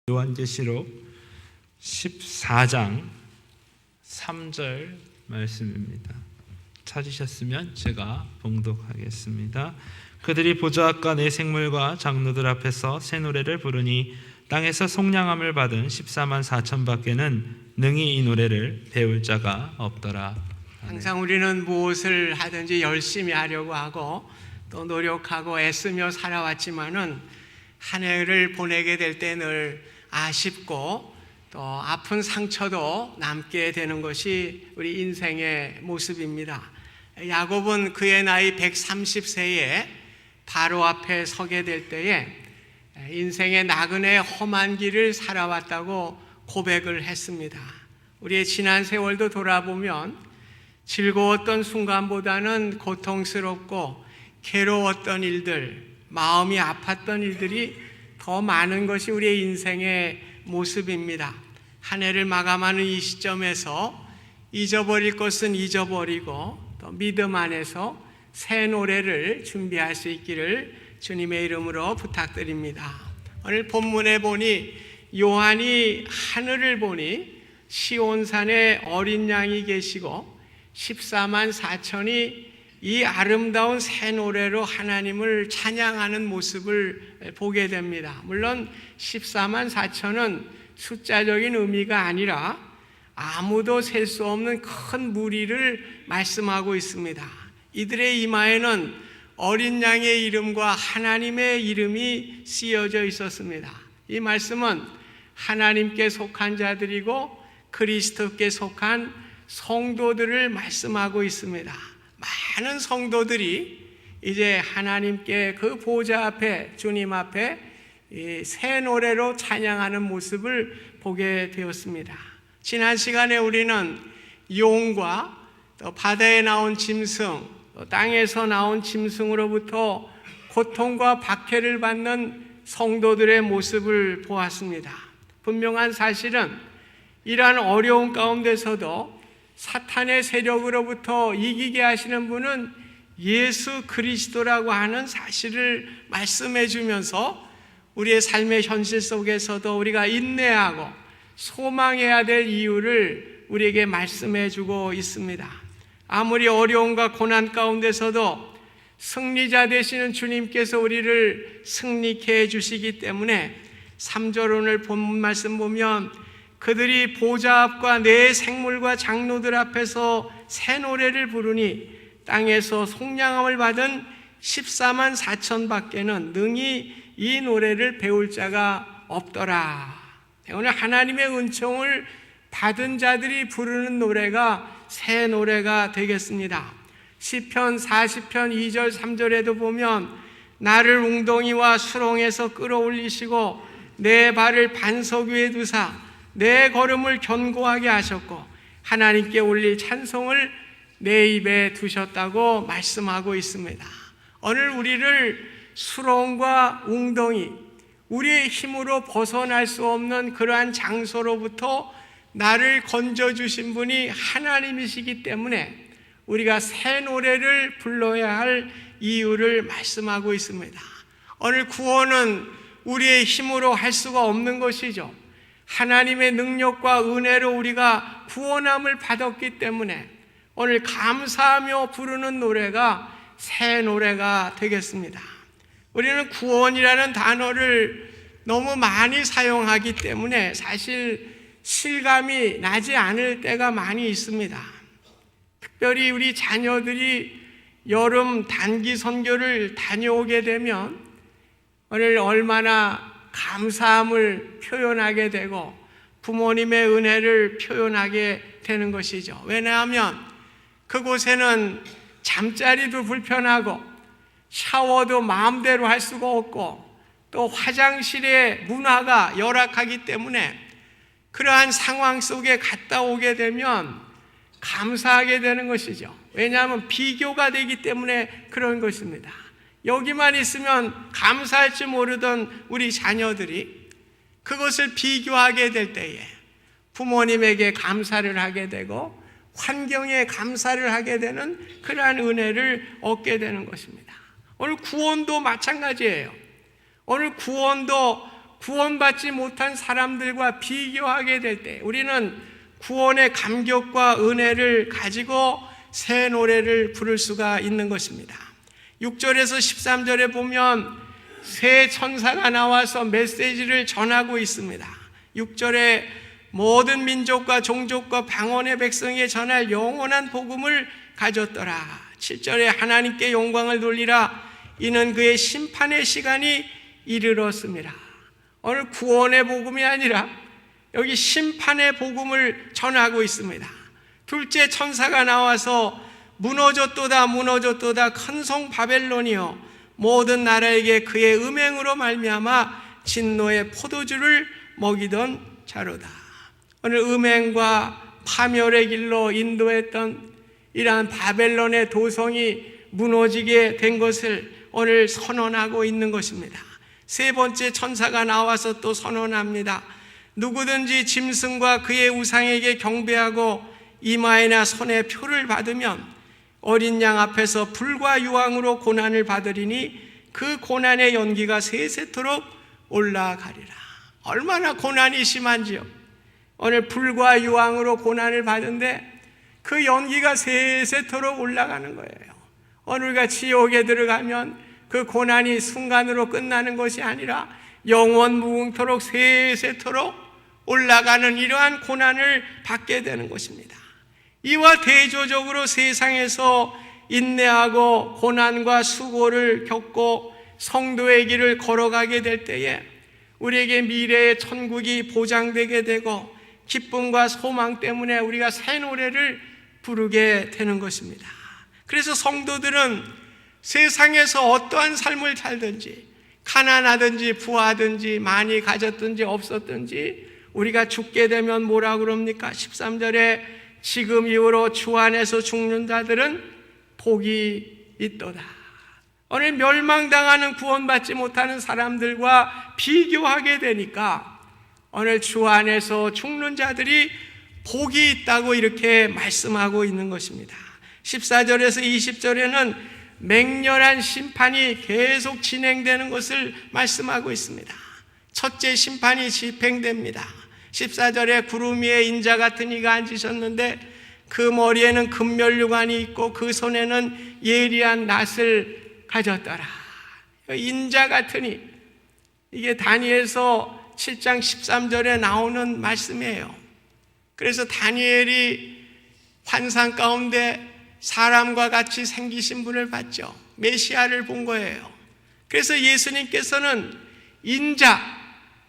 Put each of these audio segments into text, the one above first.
요한계시록 14장 3절 말씀입니다. 찾으셨으면 제가 봉독하겠습니다. 그들이 보좌 앞과 네 생물과 장로들 앞에서 새 노래를 부르니 땅에서 속량함을 받은 14만 4천 밖에는 능히 이 노래를 배울 자가 없더라. 항상 우리는 무엇을 하든지 열심히 하려고 하고 또 노력하고 애쓰며 살아왔지만은 한 해를 보내게 될 때 늘 아쉽고 또 아픈 상처도 남게 되는 것이 우리 인생의 모습입니다. 야곱은 그의 나이 130세에 바로 앞에 서게 될 때에 인생의 나그네 험한 길을 살아왔다고 고백을 했습니다. 우리의 지난 세월도 돌아보면 즐거웠던 순간보다는 고통스럽고 괴로웠던 일들, 마음이 아팠던 일들이 더 많은 것이 우리의 인생의 모습입니다. 한 해를 마감하는 이 시점에서 잊어버릴 것은 잊어버리고 또 믿음 안에서 새 노래를 준비할 수 있기를 주님의 이름으로 부탁드립니다. 오늘 본문에 보니 요한이 하늘을 보니 시온산에 어린 양이 계시고 14만 4천이 이 아름다운 새 노래로 하나님을 찬양하는 모습을 보게 됩니다. 물론 14만 4천은 숫자적인 의미가 아니라 아무도 셀 수 없는 큰 무리를 말씀하고 있습니다. 이들의 이마에는 어린 양의 이름과 하나님의 이름이 쓰여져 있었습니다. 이 말씀은 하나님께 속한 자들이고 그리스도께 속한 성도들을 말씀하고 있습니다. 많은 성도들이 이제 하나님께 그 보좌 앞에, 주님 앞에 새 노래로 찬양하는 모습을 보게 되었습니다. 지난 시간에 우리는 용과 또 바다에 나온 짐승, 또 땅에서 나온 짐승으로부터 고통과 박해를 받는 성도들의 모습을 보았습니다. 분명한 사실은 이러한 어려운 가운데서도 사탄의 세력으로부터 이기게 하시는 분은 예수 그리스도라고 하는 사실을 말씀해 주면서 우리의 삶의 현실 속에서도 우리가 인내하고 소망해야 될 이유를 우리에게 말씀해 주고 있습니다. 아무리 어려움과 고난 가운데서도 승리자 되시는 주님께서 우리를 승리케 해 주시기 때문에 3절 오늘 본문 말씀 보면 그들이 보좌 앞과 네 생물과 장로들 앞에서 새 노래를 부르니 땅에서 속량함을 받은 14만 4천 밖에는 능히 이 노래를 배울 자가 없더라. 오늘 하나님의 은총을 받은 자들이 부르는 노래가 새 노래가 되겠습니다. 시편 40편 2절 3절에도 보면 나를 웅덩이와 수렁에서 끌어올리시고 내 발을 반석 위에 두사 내 걸음을 견고하게 하셨고 하나님께 올릴 찬송을 내 입에 두셨다고 말씀하고 있습니다. 오늘 우리를 수렁과 웅덩이, 우리의 힘으로 벗어날 수 없는 그러한 장소로부터 나를 건져주신 분이 하나님이시기 때문에 우리가 새 노래를 불러야 할 이유를 말씀하고 있습니다. 오늘 구원은 우리의 힘으로 할 수가 없는 것이죠. 하나님의 능력과 은혜로 우리가 구원함을 받았기 때문에 오늘 감사하며 부르는 노래가 새 노래가 되겠습니다. 우리는 구원이라는 단어를 너무 많이 사용하기 때문에 사실 실감이 나지 않을 때가 많이 있습니다. 특별히 우리 자녀들이 여름 단기 선교를 다녀오게 되면 오늘 얼마나 감사함을 표현하게 되고 부모님의 은혜를 표현하게 되는 것이죠. 왜냐하면 그곳에는 잠자리도 불편하고 샤워도 마음대로 할 수가 없고 또 화장실의 문화가 열악하기 때문에 그러한 상황 속에 갔다 오게 되면 감사하게 되는 것이죠. 왜냐하면 비교가 되기 때문에 그런 것입니다. 여기만 있으면 감사할 줄 모르던 우리 자녀들이 그것을 비교하게 될 때에 부모님에게 감사를 하게 되고 환경에 감사를 하게 되는 그러한 은혜를 얻게 되는 것입니다. 오늘 구원도 마찬가지예요. 오늘 구원도 구원받지 못한 사람들과 비교하게 될 때 우리는 구원의 감격과 은혜를 가지고 새 노래를 부를 수가 있는 것입니다. 6절에서 13절에 보면 새 천사가 나와서 메시지를 전하고 있습니다. 6절에 모든 민족과 종족과 방언의 백성에 전할 영원한 복음을 가졌더라. 7절에 하나님께 영광을 돌리라. 이는 그의 심판의 시간이 이르렀습니다. 오늘 구원의 복음이 아니라 여기 심판의 복음을 전하고 있습니다. 둘째 천사가 나와서 무너졌도다 무너졌도다 큰 성 바벨론이여 모든 나라에게 그의 음행으로 말미암아 진노의 포도주를 먹이던 자로다. 오늘 음행과 파멸의 길로 인도했던 이러한 바벨론의 도성이 무너지게 된 것을 오늘 선언하고 있는 것입니다. 세 번째 천사가 나와서 또 선언합니다. 누구든지 짐승과 그의 우상에게 경배하고 이마에나 손에 표를 받으면 어린 양 앞에서 불과 유황으로 고난을 받으리니 그 고난의 연기가 세세토록 올라가리라. 얼마나 고난이 심한지요. 오늘 불과 유황으로 고난을 받은데 그 연기가 세세토록 올라가는 거예요. 오늘 우리가 지옥에 들어가면 그 고난이 순간으로 끝나는 것이 아니라 영원 무궁토록 세세토록 올라가는 이러한 고난을 받게 되는 것입니다. 이와 대조적으로 세상에서 인내하고 고난과 수고를 겪고 성도의 길을 걸어가게 될 때에 우리에게 미래의 천국이 보장되게 되고 기쁨과 소망 때문에 우리가 새 노래를 부르게 되는 것입니다. 그래서 성도들은 세상에서 어떠한 삶을 살든지 가난하든지 부하든지 많이 가졌든지 없었든지 우리가 죽게 되면 뭐라 그럽니까? 13절에 지금 이후로 주 안에서 죽는 자들은 복이 있도다. 오늘 멸망당하는 구원받지 못하는 사람들과 비교하게 되니까 오늘 주 안에서 죽는 자들이 복이 있다고 이렇게 말씀하고 있는 것입니다. 14절에서 20절에는 맹렬한 심판이 계속 진행되는 것을 말씀하고 있습니다. 첫째 심판이 집행됩니다. 14절에 구름 위에 인자 같은 이가 앉으셨는데 그 머리에는 금면류관이 있고 그 손에는 예리한 낫을 가졌더라. 인자 같은 이, 이게 다니엘서 7장 13절에 나오는 말씀이에요. 그래서 다니엘이 환상 가운데 사람과 같이 생기신 분을 봤죠. 메시아를 본 거예요. 그래서 예수님께서는 인자,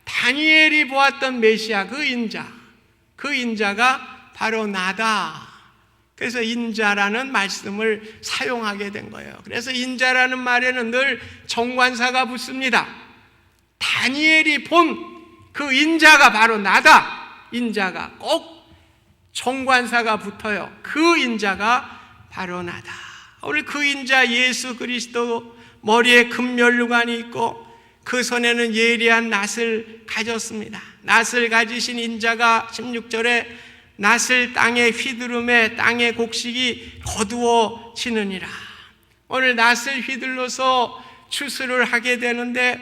다니엘이 보았던 메시아, 그 인자가 바로 나다. 그래서 인자라는 말씀을 사용하게 된 거예요. 그래서 인자라는 말에는 늘 정관사가 붙습니다. 다니엘이 본 그 인자가 바로 나다. 인자가 꼭 정관사가 붙어요. 그 인자가 바로 나다. 오늘 그 인자 예수 그리스도 머리에 금면류관이 있고 그 손에는 예리한 낫을 가졌습니다. 낫을 가지신 인자가 16절에 낫을 땅에 휘두르매 땅의 곡식이 거두어지느니라. 오늘 낫을 휘둘러서 추수를 하게 되는데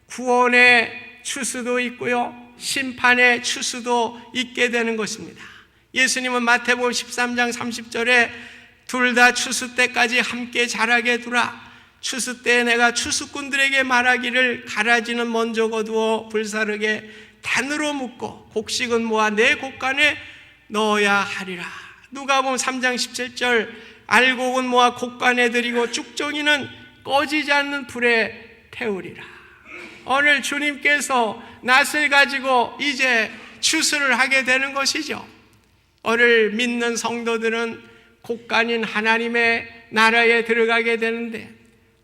구원의 추수도 있고요, 심판의 추수도 있게 되는 것입니다. 예수님은 마태복음 13장 30절에 둘 다 추수 때까지 함께 자라게 두라. 추수 때에 내가 추수꾼들에게 말하기를 가라지는 먼저 거두어 불사르게 단으로 묶고 곡식은 모아 내 곡간에 넣어야 하리라. 누가복음 3장 17절 알곡은 모아 곡간에 들이고 쭉정이는 꺼지지 않는 불에 태우리라. 오늘 주님께서 낫을 가지고 이제 추수를 하게 되는 것이죠. 오늘 믿는 성도들은 곡간인 하나님의 나라에 들어가게 되는데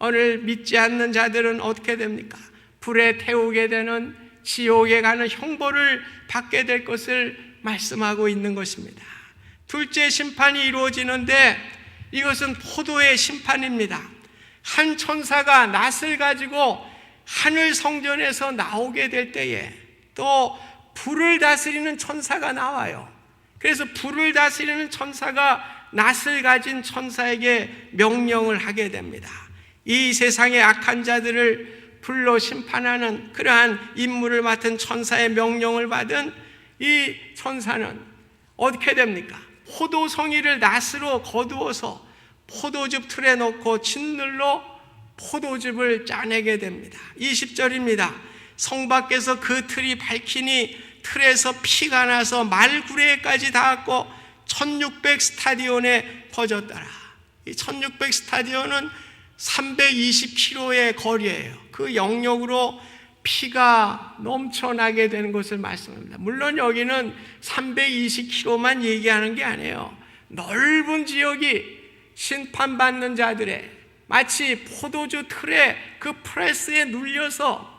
오늘 믿지 않는 자들은 어떻게 됩니까? 불에 태우게 되는 지옥에 가는 형벌을 받게 될 것을 말씀하고 있는 것입니다. 둘째 심판이 이루어지는데 이것은 포도의 심판입니다. 한 천사가 낫을 가지고 하늘 성전에서 나오게 될 때에 또 불을 다스리는 천사가 나와요. 그래서 불을 다스리는 천사가 낫을 가진 천사에게 명령을 하게 됩니다. 이 세상의 악한 자들을 불로 심판하는 그러한 임무를 맡은 천사의 명령을 받은 이 천사는 어떻게 됩니까? 포도송이를 낫으로 거두어서 포도즙 틀에 넣고 진늘로 포도즙을 짜내게 됩니다. 20절입니다. 성 밖에서 그 틀이 밝히니 틀에서 피가 나서 말구레까지 닿았고 1600 스타디온에 퍼졌더라. 이 1600 스타디온은 320km의 거리예요. 그 영역으로 피가 넘쳐나게 되는 것을 말씀합니다. 물론 여기는 320km만 얘기하는 게 아니에요. 넓은 지역이 심판받는 자들의 마치 포도주 틀에 그 프레스에 눌려서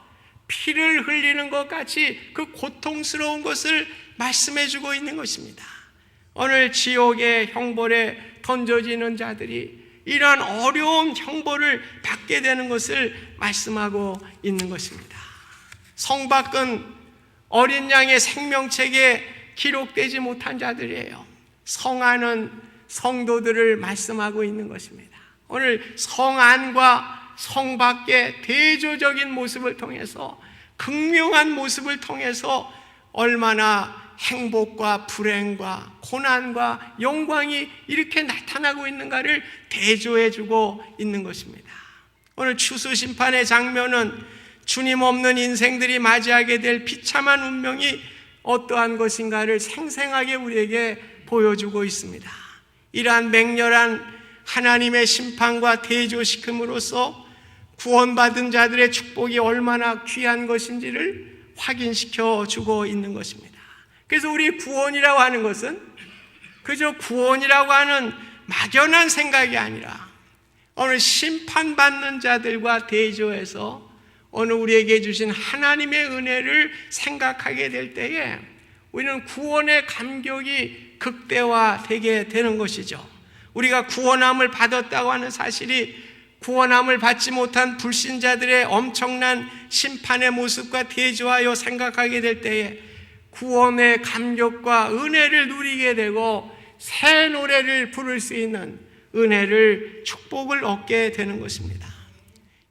피를 흘리는 것 같이 그 고통스러운 것을 말씀해 주고 있는 것입니다. 오늘 지옥의 형벌에 던져지는 자들이 이러한 어려운 형벌을 받게 되는 것을 말씀하고 있는 것입니다. 성 밖은 어린 양의 생명책에 기록되지 못한 자들이에요. 성 안은 성도들을 말씀하고 있는 것입니다. 오늘 성 안과 성 밖의 대조적인 모습을 통해서 극명한 모습을 통해서 얼마나 행복과 불행과 고난과 영광이 이렇게 나타나고 있는가를 대조해주고 있는 것입니다. 오늘 추수심판의 장면은 주님 없는 인생들이 맞이하게 될 비참한 운명이 어떠한 것인가를 생생하게 우리에게 보여주고 있습니다. 이러한 맹렬한 하나님의 심판과 대조시킴으로써 구원받은 자들의 축복이 얼마나 귀한 것인지를 확인시켜 주고 있는 것입니다. 그래서 우리 구원이라고 하는 것은 그저 구원이라고 하는 막연한 생각이 아니라 오늘 심판받는 자들과 대조해서 오늘 우리에게 주신 하나님의 은혜를 생각하게 될 때에 우리는 구원의 감격이 극대화되게 되는 것이죠. 우리가 구원함을 받았다고 하는 사실이 구원함을 받지 못한 불신자들의 엄청난 심판의 모습과 대조하여 생각하게 될 때에 구원의 감격과 은혜를 누리게 되고 새 노래를 부를 수 있는 은혜를 축복을 얻게 되는 것입니다.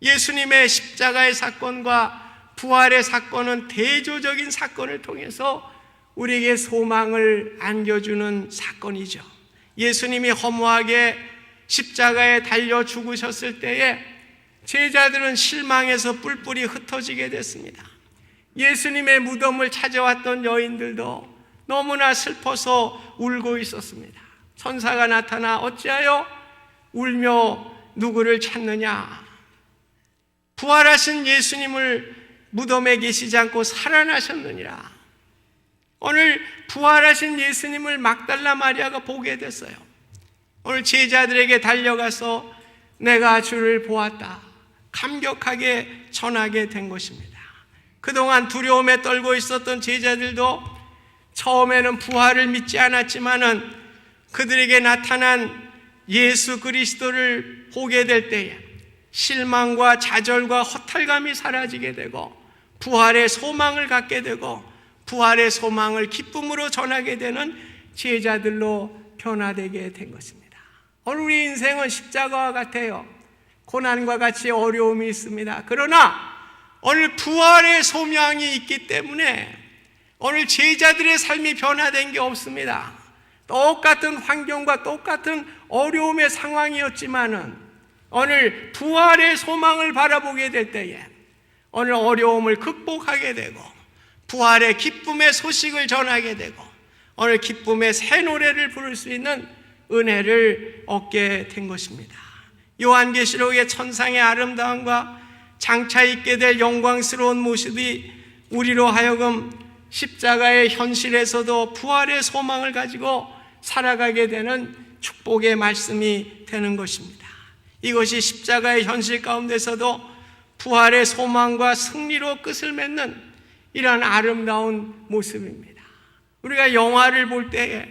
예수님의 십자가의 사건과 부활의 사건은 대조적인 사건을 통해서 우리에게 소망을 안겨주는 사건이죠. 예수님이 허무하게 십자가에 달려 죽으셨을 때에 제자들은 실망해서 뿔뿔이 흩어지게 됐습니다. 예수님의 무덤을 찾아왔던 여인들도 너무나 슬퍼서 울고 있었습니다. 천사가 나타나 어찌하여 울며 누구를 찾느냐? 부활하신 예수님을 무덤에 계시지 않고 살아나셨느니라. 오늘 부활하신 예수님을 막달라 마리아가 보게 됐어요. 오늘 제자들에게 달려가서 내가 주를 보았다 감격하게 전하게 된 것입니다. 그동안 두려움에 떨고 있었던 제자들도 처음에는 부활을 믿지 않았지만은 그들에게 나타난 예수 그리스도를 보게 될 때에 실망과 좌절과 허탈감이 사라지게 되고 부활의 소망을 갖게 되고 부활의 소망을 기쁨으로 전하게 되는 제자들로 변화되게 된 것입니다. 오늘 우리 인생은 십자가와 같아요. 고난과 같이 어려움이 있습니다. 그러나 오늘 부활의 소망이 있기 때문에 오늘 제자들의 삶이 변화된 게 없습니다. 똑같은 환경과 똑같은 어려움의 상황이었지만은 오늘 부활의 소망을 바라보게 될 때에 오늘 어려움을 극복하게 되고 부활의 기쁨의 소식을 전하게 되고 오늘 기쁨의 새 노래를 부를 수 있는 은혜를 얻게 된 것입니다. 요한계시록의 천상의 아름다움과 장차 있게 될 영광스러운 모습이 우리로 하여금 십자가의 현실에서도 부활의 소망을 가지고 살아가게 되는 축복의 말씀이 되는 것입니다. 이것이 십자가의 현실 가운데서도 부활의 소망과 승리로 끝을 맺는 이러한 아름다운 모습입니다. 우리가 영화를 볼 때에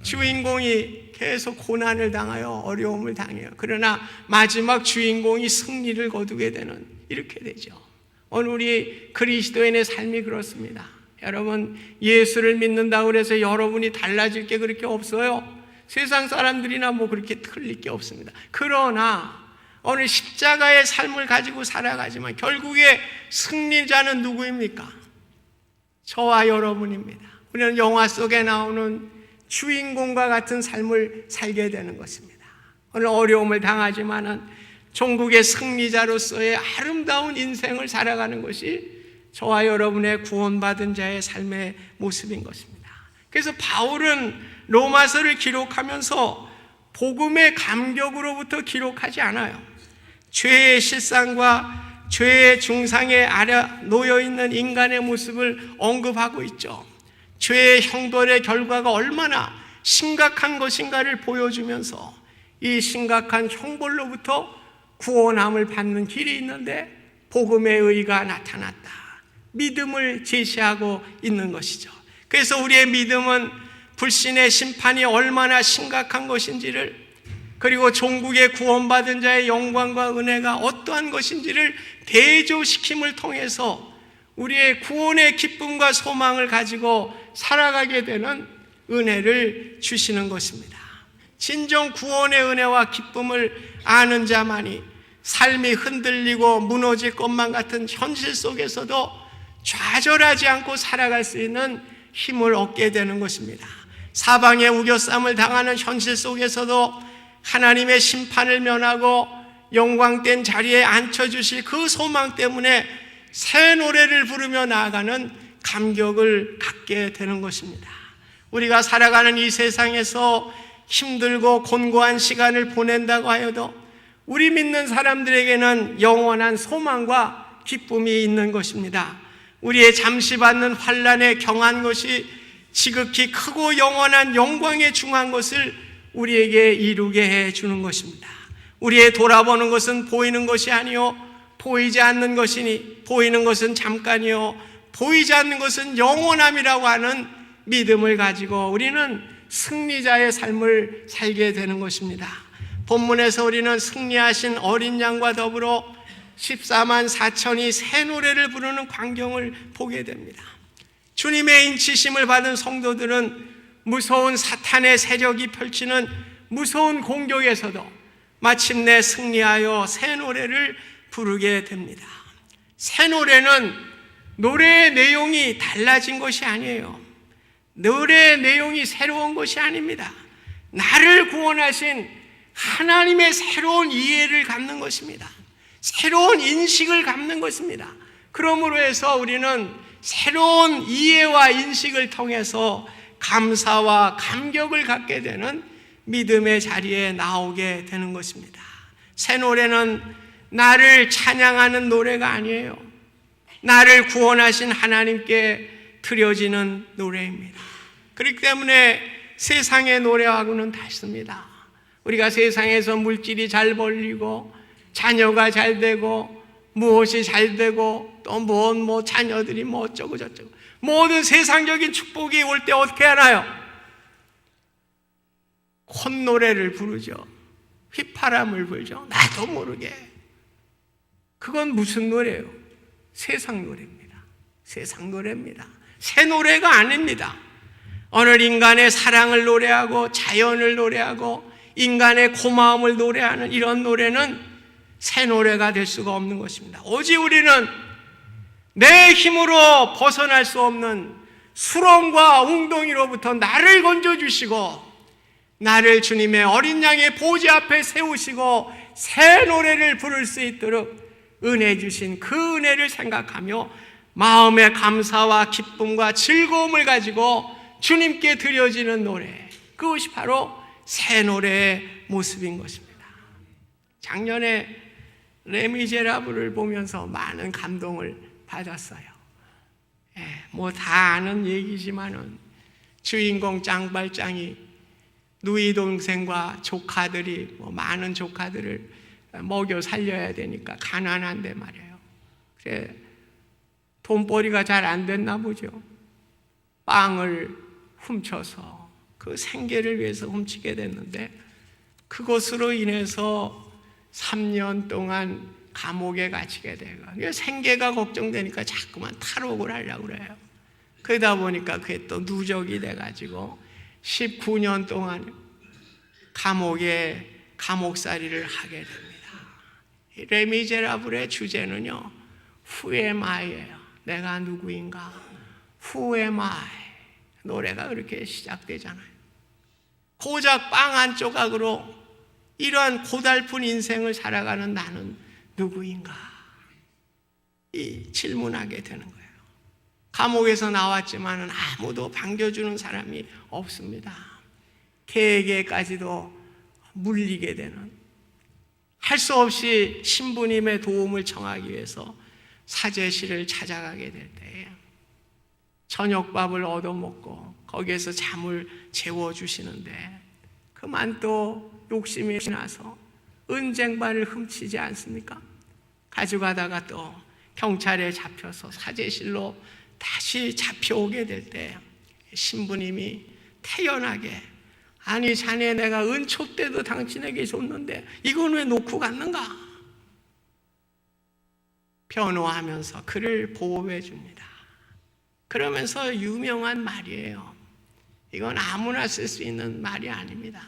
주인공이 계속 고난을 당하여 어려움을 당해요. 그러나 마지막 주인공이 승리를 거두게 되는 이렇게 되죠. 오늘 우리 그리스도인의 삶이 그렇습니다. 여러분 예수를 믿는다고 해서 여러분이 달라질 게 그렇게 없어요. 세상 사람들이나 뭐 그렇게 틀릴 게 없습니다. 그러나 오늘 십자가의 삶을 가지고 살아가지만 결국에 승리자는 누구입니까? 저와 여러분입니다. 우리는 영화 속에 나오는 주인공과 같은 삶을 살게 되는 것입니다. 오늘 어려움을 당하지만은 종국의 승리자로서의 아름다운 인생을 살아가는 것이 저와 여러분의 구원받은 자의 삶의 모습인 것입니다. 그래서 바울은 로마서를 기록하면서 복음의 감격으로부터 기록하지 않아요. 죄의 실상과 죄의 중상에 아래 놓여있는 인간의 모습을 언급하고 있죠. 죄의 형벌의 결과가 얼마나 심각한 것인가를 보여주면서 이 심각한 형벌로부터 구원함을 받는 길이 있는데 복음의 의가 나타났다. 믿음을 제시하고 있는 것이죠. 그래서 우리의 믿음은 불신의 심판이 얼마나 심각한 것인지를, 그리고 종국의 구원받은 자의 영광과 은혜가 어떠한 것인지를 대조시킴을 통해서 우리의 구원의 기쁨과 소망을 가지고 살아가게 되는 은혜를 주시는 것입니다. 진정 구원의 은혜와 기쁨을 아는 자만이 삶이 흔들리고 무너질 것만 같은 현실 속에서도 좌절하지 않고 살아갈 수 있는 힘을 얻게 되는 것입니다. 사방의 우겨쌈을 당하는 현실 속에서도 하나님의 심판을 면하고 영광된 자리에 앉혀주실 그 소망 때문에 새 노래를 부르며 나아가는 감격을 갖게 되는 것입니다. 우리가 살아가는 이 세상에서 힘들고 곤고한 시간을 보낸다고 하여도 우리 믿는 사람들에게는 영원한 소망과 기쁨이 있는 것입니다. 우리의 잠시 받는 환난에 경한 것이 지극히 크고 영원한 영광에 중한 것을 우리에게 이루게 해주는 것입니다. 우리의 돌아보는 것은 보이는 것이 아니요 보이지 않는 것이니 보이는 것은 잠깐이요 보이지 않는 것은 영원함이라고 하는 믿음을 가지고 우리는 승리자의 삶을 살게 되는 것입니다. 본문에서 우리는 승리하신 어린 양과 더불어 14만 4천이 새 노래를 부르는 광경을 보게 됩니다. 주님의 인치심을 받은 성도들은 무서운 사탄의 세력이 펼치는 무서운 공격에서도 마침내 승리하여 새 노래를 부르게 됩니다. 새 노래는 노래의 내용이 달라진 것이 아니에요. 노래의 내용이 새로운 것이 아닙니다. 나를 구원하신 하나님의 새로운 이해를 갖는 것입니다. 새로운 인식을 갖는 것입니다. 그러므로 해서 우리는 새로운 이해와 인식을 통해서 감사와 감격을 갖게 되는 믿음의 자리에 나오게 되는 것입니다. 새 노래는 나를 찬양하는 노래가 아니에요. 나를 구원하신 하나님께 드려지는 노래입니다. 그렇기 때문에 세상의 노래하고는 다릅니다. 우리가 세상에서 물질이 잘 벌리고 자녀가 잘 되고 무엇이 잘 되고 또 자녀들이 어쩌고 저쩌고 모든 세상적인 축복이 올 때 어떻게 하나요? 콧노래를 부르죠. 휘파람을 불죠. 나도 모르게. 그건 무슨 노래예요? 세상 노래입니다. 세상 노래입니다. 새 노래가 아닙니다. 오늘 인간의 사랑을 노래하고 자연을 노래하고 인간의 고마움을 노래하는 이런 노래는 새 노래가 될 수가 없는 것입니다. 오직 우리는 내 힘으로 벗어날 수 없는 수렁과 웅덩이로부터 나를 건져주시고 나를 주님의 어린 양의 보좌 앞에 세우시고 새 노래를 부를 수 있도록 은혜 주신 그 은혜를 생각하며 마음의 감사와 기쁨과 즐거움을 가지고 주님께 드려지는 노래, 그것이 바로 새 노래의 모습인 것입니다. 작년에 레미제라블을 보면서 많은 감동을 받았어요. 다 아는 얘기지만은 주인공 짱발짱이 누이 동생과 조카들이 많은 조카들을 먹여 살려야 되니까 가난한데 말이에요. 그래 돈벌이가 잘 안 됐나 보죠. 빵을 훔쳐서 그 생계를 위해서 훔치게 됐는데 그것으로 인해서 3년 동안 감옥에 갇히게 돼요. 생계가 걱정되니까 자꾸만 탈옥을 하려고 그래요. 그러다 보니까 그게 또 누적이 돼가지고 19년 동안 감옥에 감옥살이를 하게 됩니다. 레미제라블의 주제는요, Who am I예요. 내가 누구인가? Who am I? 노래가 그렇게 시작되잖아요. 고작 빵 한 조각으로 이러한 고달픈 인생을 살아가는 나는 누구인가? 이 질문하게 되는 거예요. 감옥에서 나왔지만 아무도 반겨주는 사람이 없습니다. 개에게까지도 물리게 되는, 할 수 없이 신부님의 도움을 청하기 위해서 사제실을 찾아가게 될 때에 저녁밥을 얻어먹고 거기에서 잠을 재워주시는데 그만 또 욕심이 나서 은쟁반을 훔치지 않습니까? 가져가다가 또 경찰에 잡혀서 사제실로 다시 잡혀오게 될 때 신부님이 태연하게, 아니 자네 내가 은초 때도 당신에게 줬는데 이건 왜 놓고 갔는가? 변호하면서 그를 보호해 줍니다. 그러면서 유명한 말이에요. 이건 아무나 쓸 수 있는 말이 아닙니다.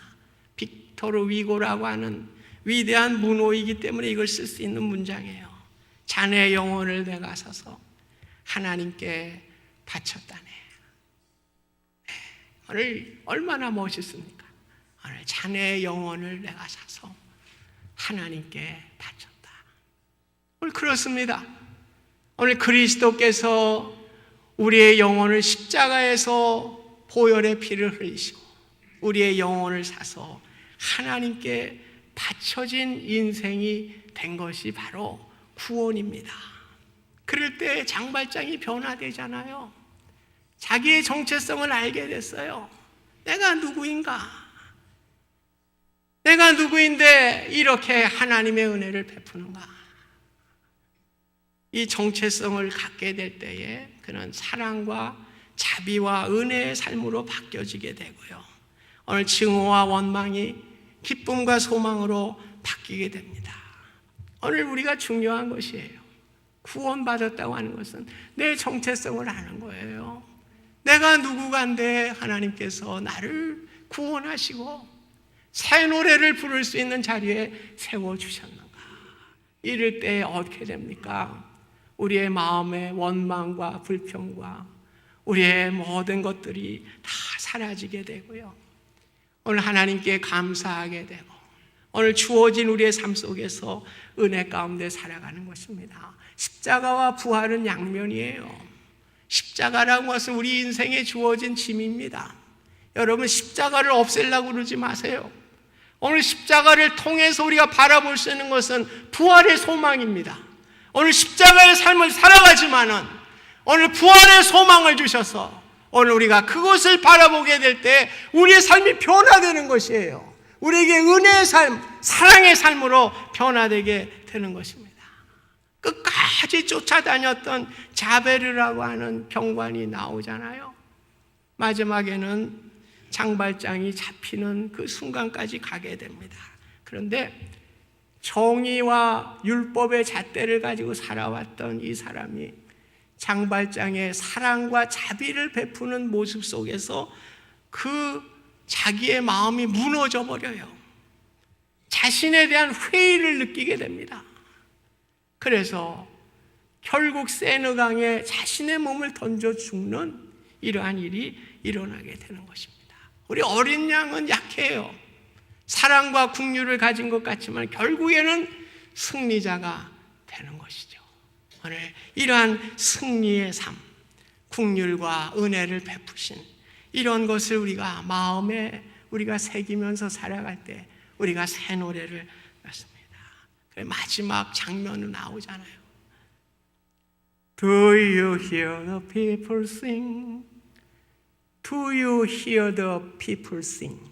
빅토르 위고라고 하는 위대한 문호이기 때문에 이걸 쓸 수 있는 문장이에요. 자네의 영혼을 내가 사서 하나님께 바쳤다네. 네, 오늘 얼마나 멋있습니까? 오늘 자네의 영혼을 내가 사서 하나님께 바쳤다. 오늘 그렇습니다. 오늘 그리스도께서 우리의 영혼을 십자가에서 보혈의 피를 흘리시고 우리의 영혼을 사서 하나님께 바쳐진 인생이 된 것이 바로 구원입니다. 그럴 때 장발장이 변화되잖아요. 자기의 정체성을 알게 됐어요. 내가 누구인가? 내가 누구인데 이렇게 하나님의 은혜를 베푸는가? 이 정체성을 갖게 될 때에 그는 사랑과 자비와 은혜의 삶으로 바뀌어지게 되고요. 오늘 증오와 원망이 기쁨과 소망으로 바뀌게 됩니다. 오늘 우리가 중요한 것이에요. 구원받았다고 하는 것은 내 정체성을 아는 거예요. 내가 누구간데 하나님께서 나를 구원하시고 새 노래를 부를 수 있는 자리에 세워주셨는가? 이럴 때 어떻게 됩니까? 우리의 마음의 원망과 불평과 우리의 모든 것들이 다 사라지게 되고요. 오늘 하나님께 감사하게 되고 오늘 주어진 우리의 삶 속에서 은혜 가운데 살아가는 것입니다. 십자가와 부활은 양면이에요. 십자가라는 것은 우리 인생에 주어진 짐입니다. 여러분 십자가를 없애려고 그러지 마세요. 오늘 십자가를 통해서 우리가 바라볼 수 있는 것은 부활의 소망입니다. 오늘 십자가의 삶을 살아가지만은 오늘 부활의 소망을 주셔서 오늘 우리가 그것을 바라보게 될 때 우리의 삶이 변화되는 것이에요. 우리에게 은혜의 삶, 사랑의 삶으로 변화되게 되는 것입니다. 끝까지 쫓아다녔던 자베르라고 하는 경관이 나오잖아요. 마지막에는 장발장이 잡히는 그 순간까지 가게 됩니다. 그런데 정의와 율법의 잣대를 가지고 살아왔던 이 사람이 장발장의 사랑과 자비를 베푸는 모습 속에서 그 자기의 마음이 무너져 버려요. 자신에 대한 회의를 느끼게 됩니다. 그래서 결국 세느강에 자신의 몸을 던져 죽는 이러한 일이 일어나게 되는 것입니다. 우리 어린 양은 약해요. 사랑과 긍휼을 가진 것 같지만 결국에는 승리자가 되는 것이죠. 오늘 이러한 승리의 삶, 긍휼과 은혜를 베푸신 이런 것을 우리가 마음에 우리가 새기면서 살아갈 때 우리가 새 노래를 했습니다. 마지막 장면은 나오잖아요. Do you hear the people sing? Do you hear the people sing?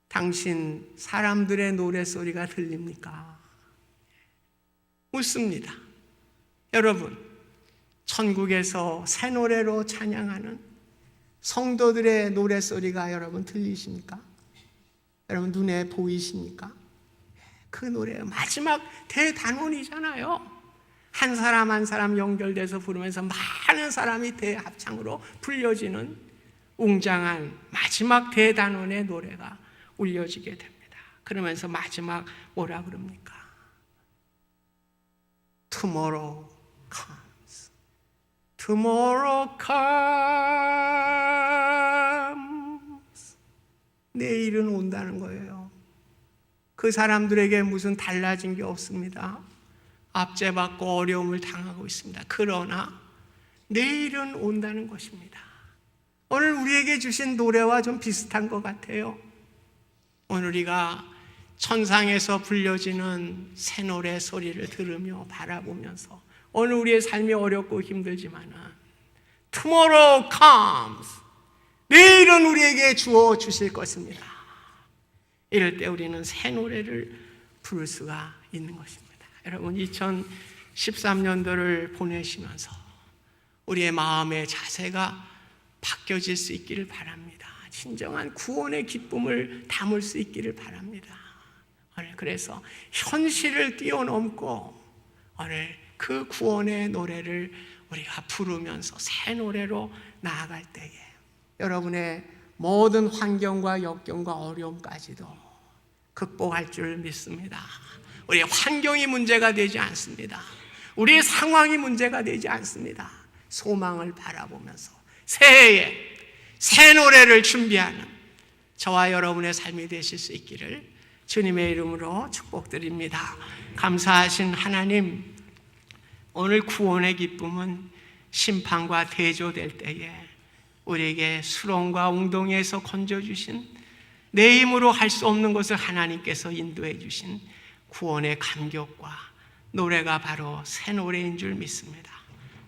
당신 사람들의 노래소리가 들립니까? 묻습니다. 여러분, 천국에서 새 노래로 찬양하는 성도들의 노래소리가 여러분 들리십니까? 여러분 눈에 보이십니까? 그 노래 마지막 대단원이잖아요. 한 사람 한 사람 연결돼서 부르면서 많은 사람이 대합창으로 불려지는 웅장한 마지막 대단원의 노래가 울려지게 됩니다. 그러면서 마지막 뭐라 그럽니까? Tomorrow comes. Tomorrow comes. 내일은 온다는 거예요. 그 사람들에게 무슨 달라진 게 없습니다. 압제받고 어려움을 당하고 있습니다. 그러나 내일은 온다는 것입니다. 오늘 우리에게 주신 노래와 좀 비슷한 것 같아요. 오늘 우리가 천상에서 불려지는 새 노래 소리를 들으며 바라보면서 오늘 우리의 삶이 어렵고 힘들지만은 Tomorrow comes. 내일은 우리에게 주어 주실 것입니다. 이럴 때 우리는 새 노래를 부를 수가 있는 것입니다. 여러분 2013년도를 보내시면서 우리의 마음의 자세가 바뀌어질 수 있기를 바랍니다. 진정한 구원의 기쁨을 담을 수 있기를 바랍니다. 오늘 그래서 현실을 뛰어넘고 오늘 그 구원의 노래를 우리가 부르면서 새 노래로 나아갈 때에 여러분의 모든 환경과 역경과 어려움까지도 극복할 줄 믿습니다. 우리의 환경이 문제가 되지 않습니다. 우리의 상황이 문제가 되지 않습니다. 소망을 바라보면서 새해에 새 노래를 준비하는 저와 여러분의 삶이 되실 수 있기를 주님의 이름으로 축복드립니다. 감사하신 하나님, 오늘 구원의 기쁨은 심판과 대조될 때에 우리에게 수렁과 웅덩이에서 건져주신 내 힘으로 할 수 없는 것을 하나님께서 인도해 주신 구원의 감격과 노래가 바로 새 노래인 줄 믿습니다.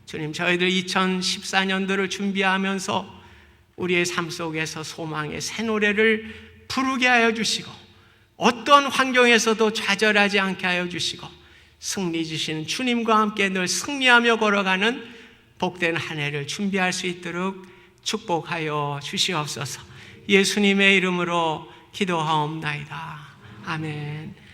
주님, 저희들 2014년도를 준비하면서 우리의 삶 속에서 소망의 새 노래를 부르게 하여 주시고 어떤 환경에서도 좌절하지 않게 하여 주시고 승리 주시는 주님과 함께 늘 승리하며 걸어가는 복된 한 해를 준비할 수 있도록 축복하여 주시옵소서. 예수님의 이름으로 기도하옵나이다. 아멘.